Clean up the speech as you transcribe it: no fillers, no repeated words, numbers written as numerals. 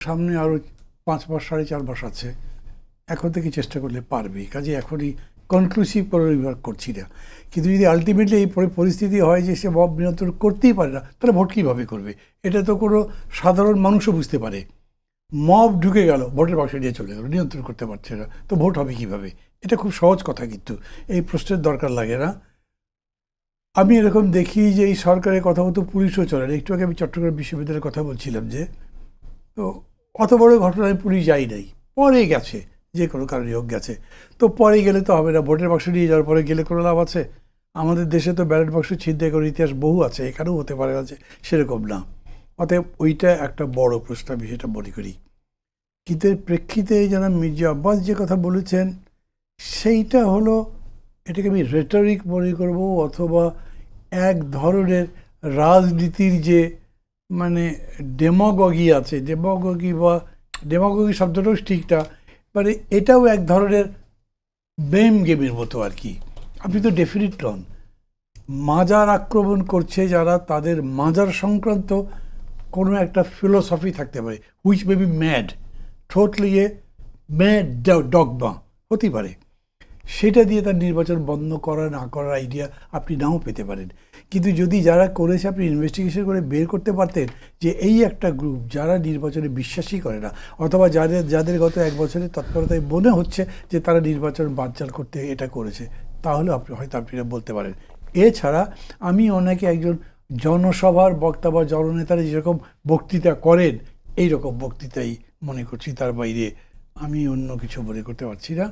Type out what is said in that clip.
সামনে আরও 5 মাস 4.5 মাস আছে, এখন থেকে চেষ্টা করলে পারবে। কাজে এখনই কনক্লুসিভ করে রিমার্ক করছি না, কিন্তু যদি আলটিমেটলি এই পরিস্থিতি হয় যে সে মব নিয়ন্ত্রণ করতেই পারে না, তাহলে ভোট কীভাবে করবে? এটা তো কোনো সাধারণ মানুষও বুঝতে পারে। মব ঢুকে গেল, ভোটের বাক্স নিয়ে চলে গেল, নিয়ন্ত্রণ করতে পারছে না, তো ভোট হবে কীভাবে? এটা খুব সহজ কথা, কিন্তু এই প্রশ্নের দরকার লাগে না। আমি এরকম দেখি যে এই সরকারের কথা মতো পুলিশও চলে না। একটু আগে আমি চট্টগ্রাম বিশ্ববিদ্যালয়ের কথা বলছিলাম, যে তো অত বড় ঘটনায় পুলিশ যাই নাই, পরে গেছে, যে কোনো কারণে হোক গেছে। তো পরে গেলে তো হবে না, ভোটের বাক্স নিয়ে যাওয়ার পরে গেলে কোনো লাভ আছে? আমাদের দেশে তো ব্যালট বাক্স ছিনতাই করার ইতিহাস বহু আছে, এখানেও হতে পারে আছে, সেরকম না। অতএব ওইটা একটা বড় প্রশ্ন, আমি সেটা মনে করি। কিন্তু এর প্রেক্ষিতে যারা মির্জা আব্বাস যে কথা বলেছেন, সেইটা হলো, এটাকে আমি রেটরিক মনে করব, অথবা এক ধরনের রাজনীতির যে মানে ডেমাগগি আছে, ডেমাগগি শব্দটাও ঠিক না, মানে এটাও এক ধরনের ব্লেম গেমের মতো আর কি। আপনি তো ডেফিনিট নন, মাজার আক্রমণ করছে যারা, তাদের মাজার সংক্রান্ত কোনো একটা ফিলোসফি থাকতে পারে, which may be mad, totally A mad dogma হতে পারে। সেটা দিয়ে তার নির্বাচন বন্ধ করা না করার আইডিয়া আপনি নাও পেতে পারেন। কিন্তু যদি যারা করেছে আপনি ইনভেস্টিগেশন করে বের করতে পারতেন যে এই একটা গ্রুপ যারা নির্বাচনে বিশ্বাসই করে না, অথবা যাদের গত 1 বছরের তৎপরতায় মনে হচ্ছে যে তারা নির্বাচন বানচাল করতে এটা করেছে, তাহলে আপনি বলতে পারেন। এছাড়া আমি অনেকে একজন জনসভার বক্তা বা জননেতারা যেরকম বক্তৃতা করেন, এই রকম বক্তৃতাই মনে করছি, তার বাইরে আমি অন্য কিছু মনে করতে পারছি না।